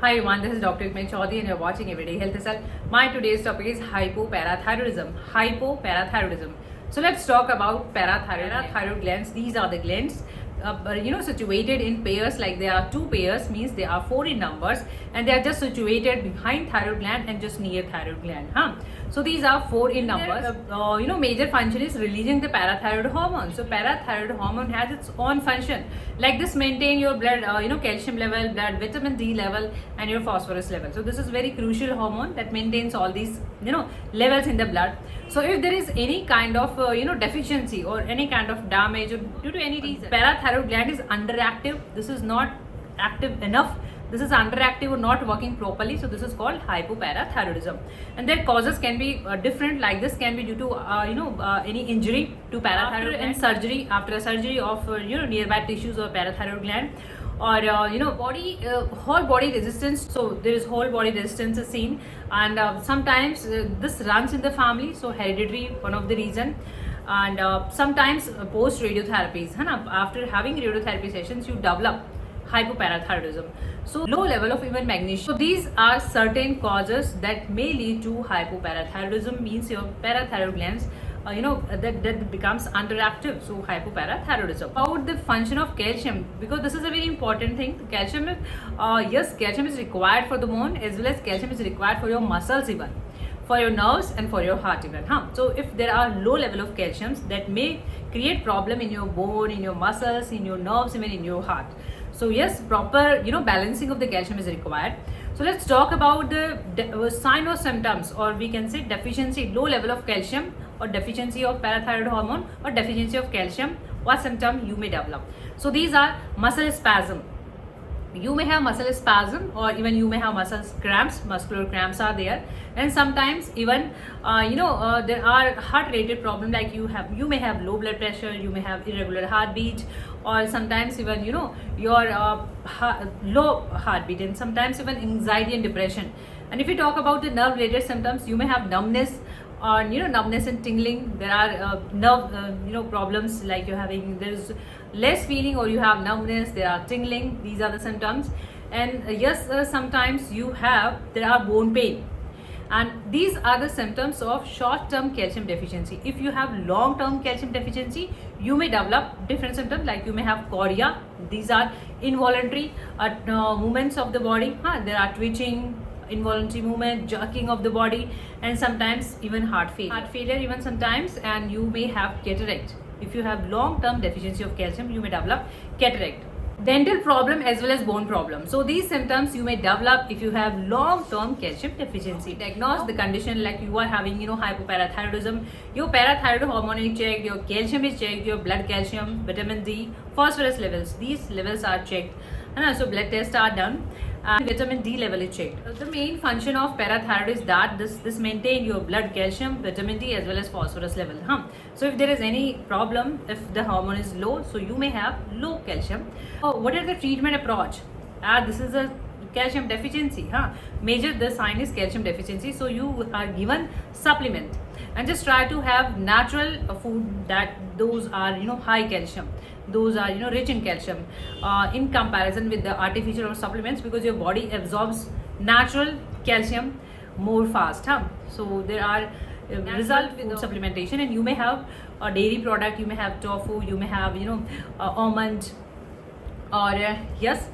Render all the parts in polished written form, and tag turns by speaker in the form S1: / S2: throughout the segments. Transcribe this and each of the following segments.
S1: Hi everyone, this is Dr. Ikmay Chaudhary and you're watching Everyday Health Result. My today's topic is hypoparathyroidism. Hypoparathyroidism. So let's talk about parathyroid glands. These are the glands situated in pairs, like there are two pairs, means there are four in numbers, and they are just situated behind thyroid gland and just near thyroid gland. So these are four in numbers. Major function is releasing the parathyroid hormone. So parathyroid hormone has its own function. Like this, maintain your blood, calcium level, blood vitamin D level, and your phosphorus level. So this is very crucial hormone that maintains all these, levels in the blood. So if there is any kind of, deficiency or any kind of damage or due to any reason, parathyroid gland is underactive. This is not active enough. This is underactive or not working properly, so this is called hypoparathyroidism. And their causes can be different. Like this can be due to any injury to parathyroid and surgery, after a surgery of nearby tissues or parathyroid gland, or whole body resistance. So there is whole body resistance is seen, and sometimes this runs in the family, so hereditary one of the reason. And sometimes post radiotherapies, after having radiotherapy sessions, you develop hypoparathyroidism. So low level of even magnesium. So these are certain causes that may lead to hypoparathyroidism, means your parathyroid glands that becomes underactive. So hypoparathyroidism. About the function of calcium, because this is a very important thing. Calcium, yes, calcium is required for the bone, as well as calcium is required for your muscles, even for your nerves and for your heart even. So if there are low level of calciums, that may create problem in your bone, in your muscles, in your nerves, even in your heart. So yes, proper balancing of the calcium is required. So let's talk about the sign or symptoms, or we can say deficiency, low level of calcium, or deficiency of parathyroid hormone, or deficiency of calcium. What symptom you may develop? So these are muscle spasm. You may have muscle spasm, or even you may have muscle cramps. Muscular cramps are there, and sometimes even there are heart related problem, like you may have low blood pressure, you may have irregular heartbeat, or sometimes even your low heartbeat, and sometimes even anxiety and depression. And if you talk about the nerve related symptoms, you may have numbness, or numbness and tingling. There are nerve problems, like you're having, there's less feeling, or you have numbness, there are tingling. These are the symptoms. And yes, sometimes there are bone pain, and these are the symptoms of short term calcium deficiency. If you have long term calcium deficiency, you may develop different symptoms, like you may have chorea. These are involuntary movements of the body. There are twitching, involuntary movement, jerking of the body, and sometimes even heart failure even sometimes. And you may have cataract. If you have long term deficiency of calcium, you may develop cataract. Dental problem as well as bone problem. So these symptoms you may develop if you have long term calcium deficiency. Diagnose the condition, like you are having hypoparathyroidism. Your parathyroid hormone is checked, your calcium is checked, your blood calcium, vitamin D, phosphorus levels, these levels are checked, and so blood tests are done, and vitamin D level is checked. The main function of parathyroid is that this maintain your blood calcium, vitamin D, as well as phosphorus level. So if there is any problem, if the hormone is low, so you may have low calcium. What is the treatment approach? This is a calcium deficiency. Major the sign is calcium deficiency, so you are given supplement, and just try to have natural food that those are high calcium, those are rich in calcium, in comparison with the artificial or supplements, because your body absorbs natural calcium more fast. So there are result with supplementation, and you may have a dairy product, you may have tofu, you may have almond, or yes,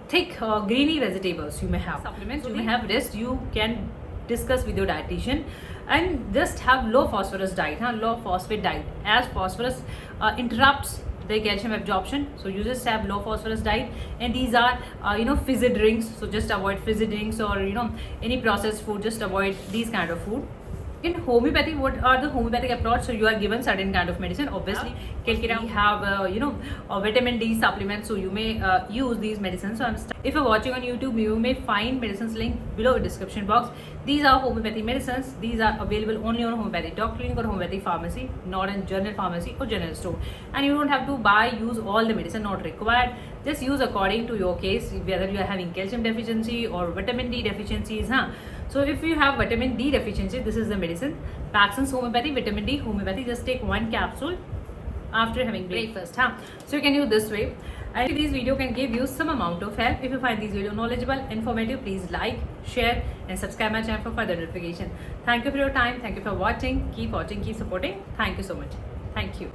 S1: thick greeny vegetables. You may have supplements, you may have rest. You can discuss with your dietitian, and just have low phosphorus diet, low phosphate diet, as phosphorus interrupts the calcium absorption. So you just have low phosphorus diet. And these are fizzy drinks, so just avoid fizzy drinks, or any processed food, just avoid these kind of food. In homeopathy, what are the homeopathic approach? So you are given certain kind of medicine. Obviously, we have a vitamin D supplement, so you may use these medicines. So if you're watching on YouTube, you may find medicines link below the description box. These are homeopathy medicines. These are available only on homeopathy doctor clinic or homeopathy pharmacy, not in general pharmacy or general store. And you don't have to use all the medicine, not required. Just use according to your case, whether you are having calcium deficiency or vitamin D deficiencies. So if you have vitamin D deficiency, this is the medicine. Paxon's homeopathy, vitamin D homeopathy. Just take one capsule after having breakfast. So you can use this way. I think this video can give you some amount of help. If you find this video knowledgeable, informative, please like, share and subscribe my channel for further notification. Thank you for your time. Thank you for watching. Keep watching, keep supporting. Thank you so much. Thank you.